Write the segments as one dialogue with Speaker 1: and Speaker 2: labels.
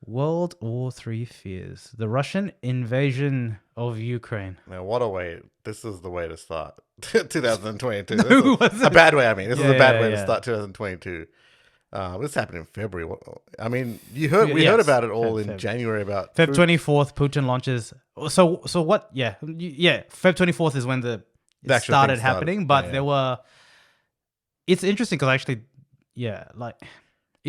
Speaker 1: World War 3 fears. The Russian invasion of Ukraine.
Speaker 2: Now, what a way. This is the way to start 2022.
Speaker 1: No,
Speaker 2: This is
Speaker 1: it wasn't.
Speaker 2: a bad way, I mean. This is
Speaker 1: Yeah,
Speaker 2: a bad
Speaker 1: yeah,
Speaker 2: way to
Speaker 1: yeah.
Speaker 2: start 2022. This happened in February. I mean, we heard about it all in
Speaker 1: Feb.
Speaker 2: January about...
Speaker 1: Feb 24th, Putin launches. So what? Yeah. Feb 24th is when it
Speaker 2: actual
Speaker 1: started
Speaker 2: thing started.
Speaker 1: happening, but
Speaker 2: Yeah.
Speaker 1: there were... It's interesting because actually, it's...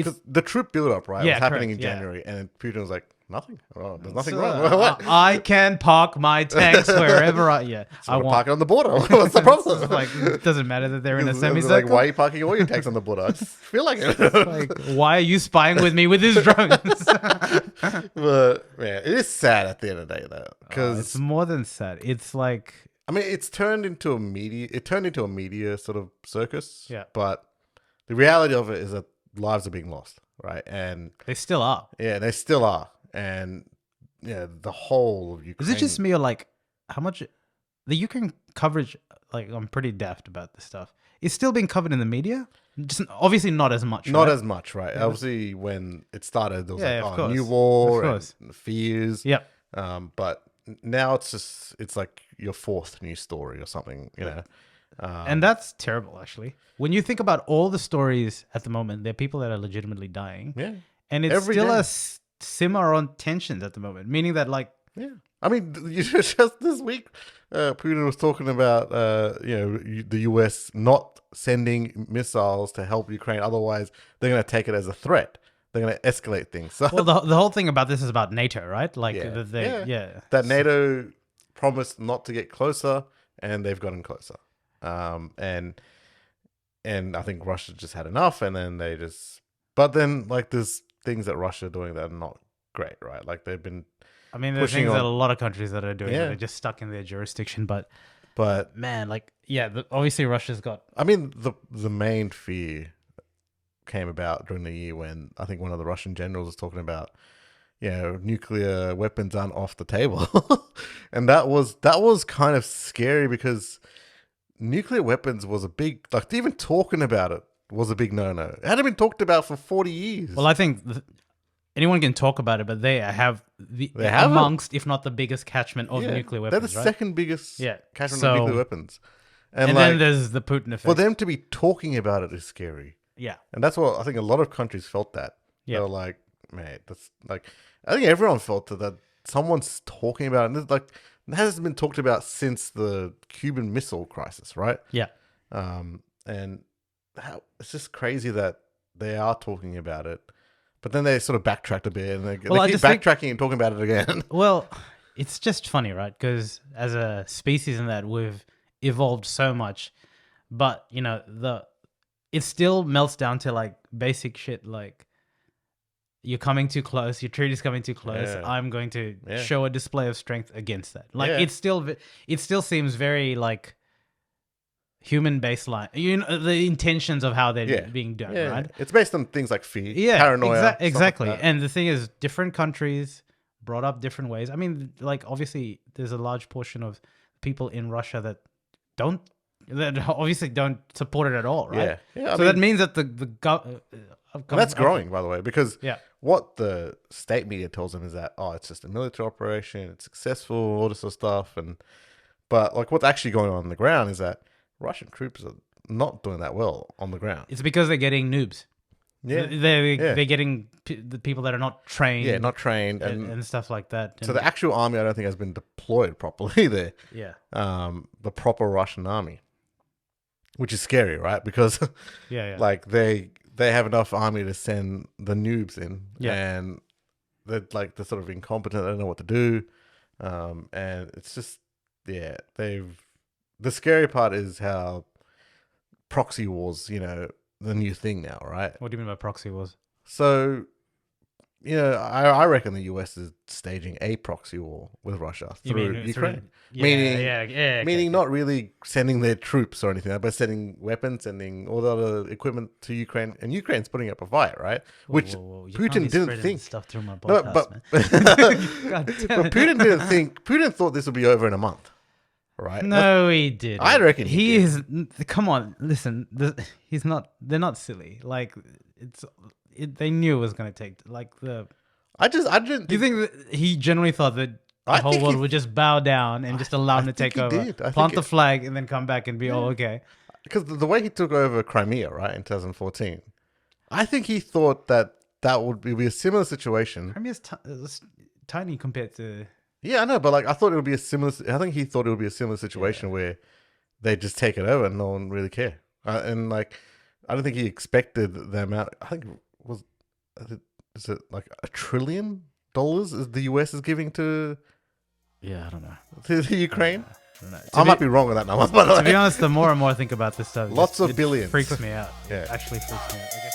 Speaker 2: 'Cause the troop build-up, right?
Speaker 1: Yeah,
Speaker 2: was happening
Speaker 1: correct,
Speaker 2: in
Speaker 1: yeah.
Speaker 2: January, and Putin was like, nothing. Oh, there's nothing
Speaker 1: So,
Speaker 2: wrong. What?
Speaker 1: I can park my tanks wherever I
Speaker 2: I
Speaker 1: want.
Speaker 2: park it on the border. What's the problem?
Speaker 1: It's like, it doesn't matter that they're in a
Speaker 2: It's
Speaker 1: semicircle.
Speaker 2: like, why are you parking all your tanks on the border? I just feel like it.
Speaker 1: Like, why are you spying with me with these drones?
Speaker 2: But yeah, it is sad at the end of the day, though, because
Speaker 1: It's more than sad. It's like,
Speaker 2: I mean, it turned into a media sort of circus.
Speaker 1: Yeah.
Speaker 2: But the reality of it is that lives are being lost, right? And
Speaker 1: they still are.
Speaker 2: yeah, they still are. And yeah, the whole of Ukraine.
Speaker 1: Is it just me or like how much the Ukraine coverage? Like, I'm pretty daft about this stuff. It's still being covered in the media. Just obviously not as much.
Speaker 2: Not
Speaker 1: right?
Speaker 2: as much, right? Obviously, when it started, there was
Speaker 1: Yeah, of
Speaker 2: like,
Speaker 1: course.
Speaker 2: new war
Speaker 1: Of course.
Speaker 2: and fears.
Speaker 1: Yep.
Speaker 2: But now it's like your fourth news story or something, you know.
Speaker 1: And that's terrible, actually. When you think about all the stories at the moment, there are people that are legitimately dying.
Speaker 2: Yeah.
Speaker 1: And it's
Speaker 2: Every
Speaker 1: still
Speaker 2: day.
Speaker 1: a simmer on tensions at the moment, meaning that, like,
Speaker 2: Yeah, I mean, just this week, Putin was talking about the US not sending missiles to help Ukraine. Otherwise, they're going to take it as a threat. They're going to escalate things. So
Speaker 1: well, the whole thing about this is about NATO, right? Like,
Speaker 2: Yeah. that NATO promised not to get closer, and they've gotten closer. And I think Russia just had enough, and then they just. But then, like, there's things that Russia are doing that are not great, right? Like they've been.
Speaker 1: I mean, there's
Speaker 2: pushing
Speaker 1: things that
Speaker 2: on-
Speaker 1: a lot of countries that are doing that
Speaker 2: Yeah.
Speaker 1: are just stuck in their jurisdiction. But
Speaker 2: But
Speaker 1: man, like, obviously Russia's got.
Speaker 2: I mean, the main fear came about during the year when I think one of the Russian generals was talking about, nuclear weapons aren't off the table, and that was kind of scary because nuclear weapons was a big, like, even talking about it was a big no-no. It hadn't been talked about for 40 years.
Speaker 1: Well, I think anyone can talk about it, but they have
Speaker 2: They have it.
Speaker 1: amongst, if not the biggest catchment of
Speaker 2: Yeah,
Speaker 1: nuclear weapons.
Speaker 2: they're the
Speaker 1: right?
Speaker 2: second biggest
Speaker 1: Yeah.
Speaker 2: catchment
Speaker 1: So-
Speaker 2: of nuclear weapons,
Speaker 1: And
Speaker 2: like,
Speaker 1: then there's the Putin effect.
Speaker 2: for them to be talking about it is scary.
Speaker 1: Yeah.
Speaker 2: And that's what I think a lot of countries felt that.
Speaker 1: Yeah.
Speaker 2: They were like, man, that's like, I think everyone felt that someone's talking about it. And it's like, it hasn't been talked about since the Cuban Missile Crisis, right?
Speaker 1: Yeah.
Speaker 2: And it's just crazy that they are talking about it. But then they sort of backtracked a bit and they
Speaker 1: Well, I
Speaker 2: keep
Speaker 1: just think-
Speaker 2: backtracking and talking about it again.
Speaker 1: Well, it's just funny, right? Because as a species in that we've evolved so much, but it still melts down to like basic shit like you're coming too close, your treaty's coming too close.
Speaker 2: Yeah.
Speaker 1: I'm going to
Speaker 2: Yeah.
Speaker 1: show a display of strength against that. Like
Speaker 2: Yeah.
Speaker 1: it still seems very like human baseline. The intentions of how they're being done,
Speaker 2: Yeah.
Speaker 1: right?
Speaker 2: It's based on things like fear,
Speaker 1: Yeah,
Speaker 2: paranoia. stuff like
Speaker 1: exactly.
Speaker 2: that.
Speaker 1: And the thing is, different countries brought up different ways. I mean, like obviously, there's a large portion of people in Russia that obviously don't support it at all, right?
Speaker 2: Yeah.
Speaker 1: So that means that the
Speaker 2: And that's growing, by the way, because
Speaker 1: Yeah.
Speaker 2: what the state media tells them is that, it's just a military operation, it's successful, all this sort of stuff. But like what's actually going on the ground is that Russian troops are not doing that well on the ground.
Speaker 1: It's because they're getting noobs.
Speaker 2: Yeah.
Speaker 1: They're getting the people that are not trained.
Speaker 2: Yeah, not trained.
Speaker 1: and stuff like that.
Speaker 2: So the actual army, I don't think, has been deployed properly there.
Speaker 1: yeah,
Speaker 2: The proper Russian army, which is scary, right? Because
Speaker 1: yeah.
Speaker 2: like they have enough army to send the noobs in,
Speaker 1: Yeah.
Speaker 2: and they're sort of incompetent. They don't know what to do, and it's just the scary part is how proxy wars, the new thing now, right?
Speaker 1: What do you mean by proxy wars?
Speaker 2: So, I reckon the US is staging a proxy war with Russia through Ukraine. Meaning not really sending their troops or anything, but sending weapons, sending all the other equipment to Ukraine, and Ukraine's putting up a fight, right? Which
Speaker 1: Whoa. You can't be
Speaker 2: Putin didn't
Speaker 1: spreading
Speaker 2: think.
Speaker 1: stuff through my
Speaker 2: No,
Speaker 1: podcast,
Speaker 2: but
Speaker 1: man.
Speaker 2: but
Speaker 1: God damn it.
Speaker 2: Putin didn't think. Putin thought this would be over in a month, right?
Speaker 1: No, he did.
Speaker 2: I reckon he did.
Speaker 1: is. Come on, listen. He's not. They're not silly. Like they knew it was going to take. Like the.
Speaker 2: I didn't.
Speaker 1: Do you think that he generally thought that the
Speaker 2: I
Speaker 1: whole
Speaker 2: think
Speaker 1: world
Speaker 2: he-
Speaker 1: would just bow down and just allow him to
Speaker 2: think
Speaker 1: take
Speaker 2: he
Speaker 1: over,
Speaker 2: did. I
Speaker 1: plant
Speaker 2: think
Speaker 1: the flag, and then come back and be all okay?
Speaker 2: Because the way he took over Crimea, right, in 2014, I think he thought that would be a similar situation.
Speaker 1: Crimea's tiny compared to.
Speaker 2: Yeah, I know, but like I thought it would be a similar. I think he thought it would be a similar situation where they just take it over and no one really care. And like, I don't think he expected the amount. I think is it like $1 trillion is the US is giving to
Speaker 1: Yeah, I don't know.
Speaker 2: the Ukraine.
Speaker 1: I don't know.
Speaker 2: I might be wrong on that number. By the
Speaker 1: To be
Speaker 2: way.
Speaker 1: honest, the more and more I think about this stuff,
Speaker 2: Lots of billions.
Speaker 1: freaks me out.
Speaker 2: Yeah.
Speaker 1: It actually freaks me out. Okay.